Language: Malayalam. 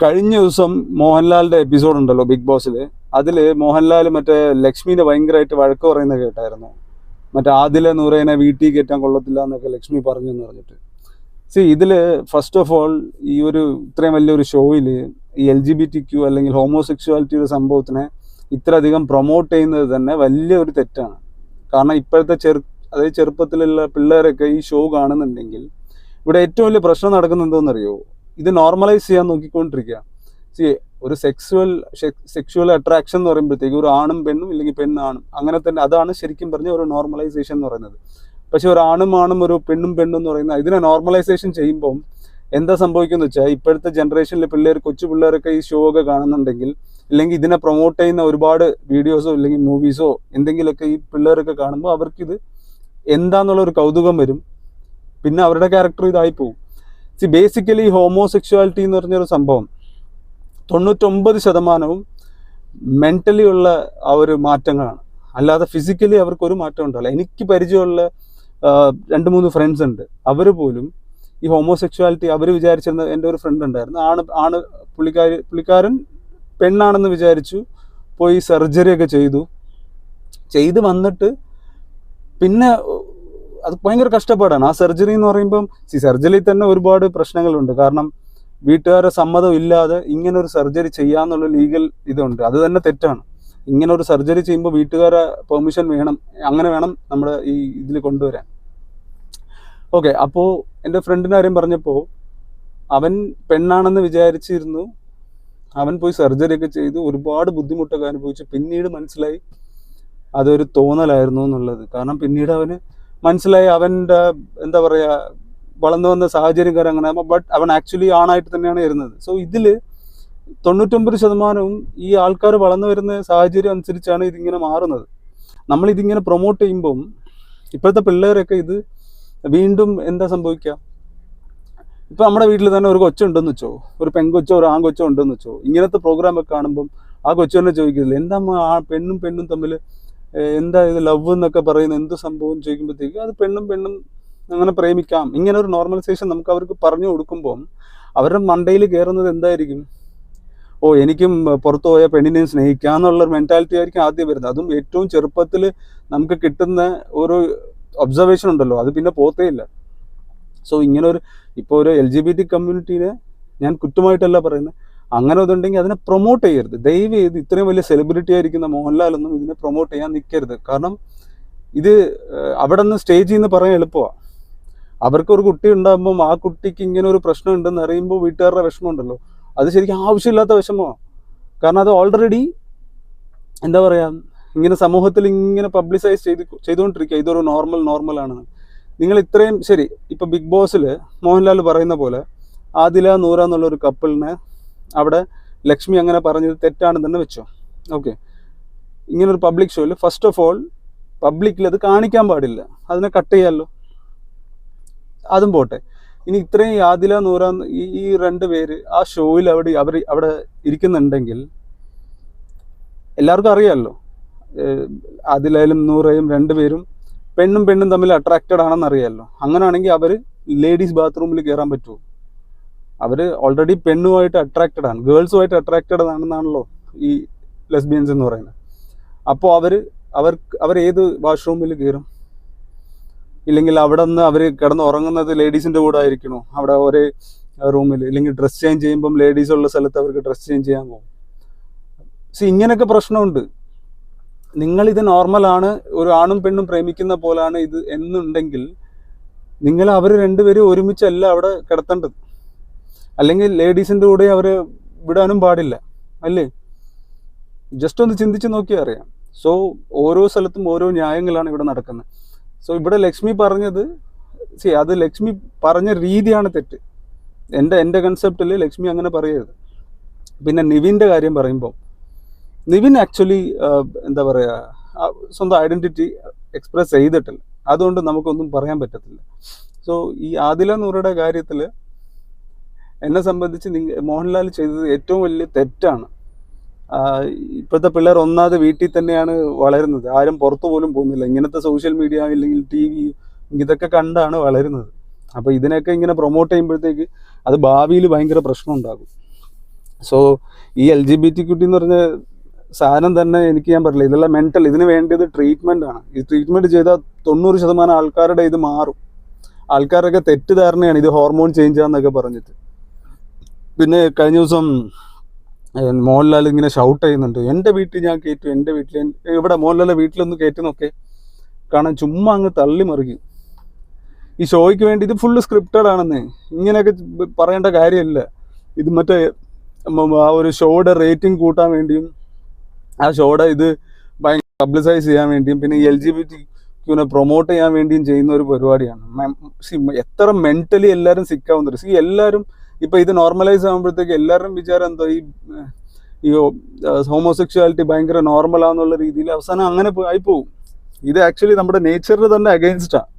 കഴിഞ്ഞ ദിവസം മോഹൻലാലിന്റെ എപ്പിസോഡ് ഉണ്ടല്ലോ ബിഗ് ബോസിൽ. അതിൽ മോഹൻലാൽ മറ്റേ ലക്ഷ്മിനെ ഭയങ്കരമായിട്ട് വഴക്ക് പറയുന്നത് കേട്ടായിരുന്നു. മറ്റേ ആദില നൂറേനെ വീട്ടിൽ കയറ്റാൻ കൊള്ളത്തില്ല എന്നൊക്കെ ലക്ഷ്മി പറഞ്ഞു എന്ന് പറഞ്ഞിട്ട്. ഇതിൽ ഫസ്റ്റ് ഓഫ് ഓൾ ഈ ഒരു ഇത്രയും വലിയൊരു ഷോയിൽ ഈ LGBTQ അല്ലെങ്കിൽ ഹോമോസെക്ഷുവാലിറ്റിയുടെ സംഭവത്തിനെ ഇത്രയധികം പ്രൊമോട്ട് ചെയ്യുന്നത് തന്നെ വലിയൊരു തെറ്റാണ്. കാരണം ഇപ്പോഴത്തെ അതായത് ചെറുപ്പത്തിലുള്ള പിള്ളേരൊക്കെ ഈ ഷോ കാണുന്നുണ്ടെങ്കിൽ ഇവിടെ ഏറ്റവും വലിയ പ്രശ്നം നടക്കുന്നത് എന്താണെന്നറിയോ? ഇത് നോർമലൈസ് ചെയ്യാൻ നോക്കിക്കൊണ്ടിരിക്കുക. ഒരു സെക്സ്വൽ അട്രാക്ഷൻ എന്ന് പറയുമ്പോഴത്തേക്ക് ഒരു ആണും പെണ്ണും ഇല്ലെങ്കിൽ പെണ്ണാണും അങ്ങനെ തന്നെ, അതാണ് ശരിക്കും പറഞ്ഞ ഒരു നോർമലൈസേഷൻ എന്ന് പറയുന്നത്. പക്ഷെ ഒരു ആണും ഒരു പെണ്ണും എന്ന് പറയുന്ന ഇതിനെ നോർമലൈസേഷൻ ചെയ്യുമ്പം എന്താ സംഭവിക്കുന്നത് വെച്ചാൽ, ഇപ്പോഴത്തെ ജനറേഷനിലെ കൊച്ചു പിള്ളേരൊക്കെ ഈ ഷോ ഒക്കെ കാണുന്നുണ്ടെങ്കിൽ, ഇല്ലെങ്കിൽ ഇതിനെ പ്രൊമോട്ട് ചെയ്യുന്ന ഒരുപാട് വീഡിയോസോ ഇല്ലെങ്കിൽ മൂവീസോ എന്തെങ്കിലുമൊക്കെ ഈ പിള്ളേരൊക്കെ കാണുമ്പോൾ അവർക്കിത് എന്താന്നുള്ളൊരു കൗതുകം വരും. പിന്നെ അവരുടെ ക്യാരക്ടർ ഇതായി പോകും. ബേസിക്കലി ഹോമോസെക്ഷുവാലിറ്റി എന്ന് പറഞ്ഞൊരു സംഭവം 99% മെൻ്റലി ഉള്ള ആ ഒരു മാറ്റങ്ങളാണ്, അല്ലാതെ ഫിസിക്കലി അവർക്കൊരു മാറ്റം ഉണ്ടാവില്ല. എനിക്ക് പരിചയമുള്ള 2-3 ഫ്രണ്ട്സ് ഉണ്ട്, അവർ പോലും ഈ ഹോമോസെക്ഷുവാലിറ്റി അവർ വിചാരിച്ചിരുന്ന, എൻ്റെ ഒരു ഫ്രണ്ട് ഉണ്ടായിരുന്നു, പുള്ളിക്കാരൻ പെണ്ണാണെന്ന് വിചാരിച്ചു, പോയി സർജറി ഒക്കെ ചെയ്ത് വന്നിട്ട് പിന്നെ അത് ഭയങ്കര കഷ്ടപ്പാടാണ്. ആ സർജറി എന്ന് പറയുമ്പം സർജറിയിൽ തന്നെ ഒരുപാട് പ്രശ്നങ്ങളുണ്ട്. കാരണം വീട്ടുകാരുടെ സമ്മതം ഇല്ലാതെ ഇങ്ങനെ ഒരു സർജറി ചെയ്യാന്നുള്ള ലീഗൽ ഇതുണ്ട്, അത് തന്നെ തെറ്റാണ്. ഇങ്ങനെ ഒരു സർജറി ചെയ്യുമ്പോൾ വീട്ടുകാരെ പെർമിഷൻ വേണം, അങ്ങനെ വേണം നമ്മുടെ ഈ ഇതിൽ കൊണ്ടുവരാൻ. ഓക്കെ, അപ്പോൾ എൻ്റെ ഫ്രണ്ടിൻ്റെ കാര്യം പറഞ്ഞപ്പോൾ അവൻ പെണ്ണാണെന്ന് വിചാരിച്ചിരുന്നു, അവൻ പോയി സർജറി ഒക്കെ ചെയ്ത് ഒരുപാട് ബുദ്ധിമുട്ടൊക്കെ അനുഭവിച്ചു. പിന്നീട് മനസ്സിലായി അതൊരു തോന്നലായിരുന്നു എന്നുള്ളത്. കാരണം പിന്നീട് അവന് മനസ്സിലായി അവൻ്റെ എന്താ പറയുക, വളർന്നു വന്ന സാഹചര്യം കാര്യം അങ്ങനെ, ബട്ട് അവൻ ആക്ച്വലി ആണായിട്ട് തന്നെയാണ് വരുന്നത്. ഇതിൽ 99% ഈ ആൾക്കാർ വളർന്നു വരുന്ന സാഹചര്യം അനുസരിച്ചാണ് ഇതിങ്ങനെ മാറുന്നത്. നമ്മളിതിങ്ങനെ പ്രൊമോട്ട് ചെയ്യുമ്പം ഇപ്പോഴത്തെ പിള്ളേരൊക്കെ ഇത് വീണ്ടും എന്താ സംഭവിക്കുക, ഇപ്പം നമ്മുടെ വീട്ടിൽ തന്നെ ഒരു കൊച്ചുണ്ടെന്ന് വെച്ചോ, ഒരു പെൺകൊച്ചോ ഒരു ആൺകൊച്ചോ ഉണ്ടെന്ന് വെച്ചോ, ഇങ്ങനത്തെ പ്രോഗ്രാമൊക്കെ കാണുമ്പം ആ കൊച്ചു തന്നെ ചോദിക്കുന്നില്ല, എന്താ ആ പെണ്ണും തമ്മിൽ എന്താ ഇത് ലവ് എന്നൊക്കെ പറയുന്നത്, എന്ത് സംഭവം ചോദിക്കുമ്പോഴത്തേക്ക് അത് പെണ്ണും അങ്ങനെ പ്രേമിക്കാം, ഇങ്ങനെ ഒരു നോർമലൈസേഷൻ നമുക്ക് അവർക്ക് പറഞ്ഞു കൊടുക്കുമ്പം അവരുടെ മണ്ടയിൽ കയറുന്നത് എന്തായിരിക്കും? എനിക്കും പുറത്തു പോയ പെണ്ണിനെയും സ്നേഹിക്കാം എന്നുള്ളൊരു മെൻറ്റാലിറ്റി ആയിരിക്കും ആദ്യം വരുന്നത്. അതും ഏറ്റവും ചെറുപ്പത്തിൽ നമുക്ക് കിട്ടുന്ന ഒരു ഒബ്സർവേഷൻ ഉണ്ടല്ലോ, അത് പിന്നെ പോത്തേ ഇല്ല. ഇങ്ങനെ ഇപ്പോൾ ഒരു LGBT കമ്മ്യൂണിറ്റീനെ ഞാൻ കുറ്റമായിട്ടല്ല പറയുന്നത്, അങ്ങനെ ഇതുണ്ടെങ്കിൽ അതിനെ പ്രൊമോട്ട് ചെയ്യരുത്. ദയവ് ചെയ്ത് ഇത്രയും വലിയ സെലിബ്രിറ്റി ആയിരിക്കുന്ന മോഹൻലാലൊന്നും ഇതിനെ പ്രൊമോട്ട് ചെയ്യാൻ നിൽക്കരുത്. കാരണം ഇത് അവിടെ നിന്ന് സ്റ്റേജിൽ നിന്ന് പറയാൻ എളുപ്പമാണ്. അവർക്കൊരു കുട്ടി ഉണ്ടാകുമ്പം ആ കുട്ടിക്ക് ഇങ്ങനെ ഒരു പ്രശ്നം ഉണ്ടെന്ന് അറിയുമ്പോൾ വീട്ടുകാരുടെ വിഷമം ഉണ്ടല്ലോ, അത് ശരിക്കും ആവശ്യമില്ലാത്ത വിഷമമാണ്. കാരണം അത് ഓൾറെഡി എന്താ പറയുക, ഇങ്ങനെ സമൂഹത്തിൽ ഇങ്ങനെ പബ്ലിസൈസ് ചെയ്തുകൊണ്ടിരിക്കുക ഇതൊരു നോർമലാണെന്ന്. നിങ്ങൾ ഇത്രയും ശരി, ഇപ്പോൾ ബിഗ് ബോസിൽ മോഹൻലാൽ പറയുന്ന പോലെ ആദില നൂറ എന്നുള്ളൊരു കപ്പിളിനെ അവിടെ ലക്ഷ്മി അങ്ങനെ പറഞ്ഞത് തെറ്റാണെന്ന് തന്നെ വെച്ചോ. ഓക്കെ, ഇങ്ങനൊരു പബ്ലിക് ഷോയിൽ ഫസ്റ്റ് ഓഫ് ഓൾ പബ്ലിക്കിൽ അത് കാണിക്കാൻ പാടില്ല, അതിനെ കട്ട് ചെയ്യാമല്ലോ, അതും പോട്ടെ. ഇനി ഇത്രയും ആദില നൂറ ഈ 2 പേര് ആ ഷോയിൽ അവിടെ ഇരിക്കുന്നുണ്ടെങ്കിൽ എല്ലാവർക്കും അറിയാമല്ലോ, ആദിലയും നൂറയും 2 പേരും പെണ്ണും തമ്മിൽ അട്രാക്റ്റഡ് ആണെന്ന് അറിയാമല്ലോ. അങ്ങനെയാണെങ്കിൽ അവർ ലേഡീസ് ബാത്റൂമിൽ കയറാൻ പറ്റുമോ? അവർ ഓൾറെഡി പെണ്ണുമായിട്ട് അട്രാക്റ്റഡ് ആണ്, ഗേൾസുമായിട്ട് അട്രാക്റ്റഡ് ആണെന്നാണല്ലോ ഈ ലെസ്ബിയൻസ് എന്ന് പറയുന്നത്. അപ്പോൾ അവർ ഏത് വാഷ്റൂമിൽ കയറും? ഇല്ലെങ്കിൽ അവിടെ നിന്ന് അവർ കിടന്ന് ഉറങ്ങുന്നത് ലേഡീസിൻ്റെ കൂടെ ആയിരിക്കണോ? അവിടെ ഒരേ റൂമിൽ, ഇല്ലെങ്കിൽ ഡ്രസ് ചേഞ്ച് ചെയ്യുമ്പം ലേഡീസ് ഉള്ള സ്ഥലത്ത് അവർക്ക് ഡ്രസ് ചേഞ്ച് ചെയ്യാൻ പോകും. ഇങ്ങനെയൊക്കെ പ്രശ്നമുണ്ട്. നിങ്ങളിത് നോർമലാണ്, ഒരു ആണും പെണ്ണും പ്രേമിക്കുന്ന പോലാണ് ഇത് എന്നുണ്ടെങ്കിൽ നിങ്ങൾ അവർ 2 പേരും ഒരുമിച്ചല്ല അവിടെ കിടത്തേണ്ടത്. അല്ലെങ്കിൽ ലേഡീസിൻ്റെ കൂടെ അവർ വിടാനും പാടില്ല, അല്ലേ? ജസ്റ്റ് ഒന്ന് ചിന്തിച്ച് നോക്കിയാൽ അറിയാം. ഓരോ സ്ഥലത്തും ഓരോ ന്യായങ്ങളാണ് ഇവിടെ നടക്കുന്നത്. ഇവിടെ ലക്ഷ്മി പറഞ്ഞത്, അത് ലക്ഷ്മി പറഞ്ഞ രീതിയാണ് തെറ്റ്. എൻ്റെ കൺസെപ്റ്റിൽ ലക്ഷ്മി അങ്ങനെ പറയരുത്. പിന്നെ നിവിൻ്റെ കാര്യം പറയുമ്പോൾ, നിവിൻ ആക്ച്വലി എന്താ പറയുക, സ്വന്തം ഐഡൻറ്റിറ്റി എക്സ്പ്രസ് ചെയ്തിട്ടില്ല, അതുകൊണ്ട് നമുക്കൊന്നും പറയാൻ പറ്റത്തില്ല. ഈ ആദില നൂറയുടെ കാര്യത്തിൽ എന്നെ സംബന്ധിച്ച് മോഹൻലാൽ ചെയ്തത് ഏറ്റവും വലിയ തെറ്റാണ്. ഇപ്പോഴത്തെ പിള്ളേർ ഒന്നാമത് വീട്ടിൽ തന്നെയാണ് വളരുന്നത്, ആരും പുറത്തു പോലും പോകുന്നില്ല. ഇങ്ങനത്തെ സോഷ്യൽ മീഡിയ ഇല്ലെങ്കിൽ TV ഇതൊക്കെ കണ്ടാണ് വളരുന്നത്. അപ്പോൾ ഇതിനൊക്കെ ഇങ്ങനെ പ്രൊമോട്ട് ചെയ്യുമ്പോഴത്തേക്ക് അത് ഭാവിയിൽ ഭയങ്കര പ്രശ്നം ഉണ്ടാകും. സോ ഈ LGBT എന്ന് പറഞ്ഞ സാധനം തന്നെ എനിക്ക് ഞാൻ പറഞ്ഞില്ല, ഇതെല്ലാം മെൻ്റൽ, ഇതിന് വേണ്ടിയത് ട്രീറ്റ്മെൻ്റ് ആണ്. ഈ ട്രീറ്റ്മെൻറ്റ് ചെയ്താൽ 90% ആൾക്കാരുടെ ഇത് മാറും. ആൾക്കാരൊക്കെ തെറ്റിദ്ധാരണയാണ് ഇത് ഹോർമോൺ ചേഞ്ച് ആണെന്നൊക്കെ പറഞ്ഞിട്ട്. പിന്നെ കഴിഞ്ഞ ദിവസം മോഹൻലാൽ ഇങ്ങനെ ഷൗട്ട് ചെയ്യുന്നുണ്ട്, എൻ്റെ വീട്ടിൽ ഞാൻ കയറ്റും, എൻ്റെ വീട്ടിൽ ഇവിടെ മോഹൻലാലിൻ്റെ വീട്ടിലൊന്ന് കയറ്റുന്നൊക്കെ കാണാൻ ചുമ്മാ അങ്ങ് തള്ളി മറിക്കും. ഈ ഷോയ്ക്ക് വേണ്ടി ഇത് ഫുള്ള് സ്ക്രിപ്റ്റഡ് ആണെന്ന്, ഇങ്ങനെയൊക്കെ പറയേണ്ട കാര്യമില്ല. ഇത് മറ്റേ ആ ഒരു ഷോയുടെ റേറ്റിംഗ് കൂട്ടാൻ വേണ്ടിയും ആ ഷോയുടെ ഇത് ഭയങ്കര പബ്ലിസൈസ് ചെയ്യാൻ വേണ്ടിയും പിന്നെ LGBTQ പ്രൊമോട്ട് ചെയ്യാൻ വേണ്ടിയും ചെയ്യുന്ന ഒരു പരിപാടിയാണ്. എത്ര മെൻ്റലി എല്ലാവരും സിക്കാവുന്നുണ്ട്. എല്ലാവരും ഇപ്പം ഇത് നോർമലൈസ് ആകുമ്പോഴത്തേക്ക് എല്ലാവരും വിചാരം എന്തോ ഈ ഹോമോസെക്ഷുവാലിറ്റി ഭയങ്കര നോർമലാന്നുള്ള രീതിയിൽ അവസാനം അങ്ങനെ ആയിപ്പോവും. ഇത് ആക്ച്വലി നമ്മുടെ നേച്ചറിന് തന്നെ അഗെയിൻസ്റ്റാണ്.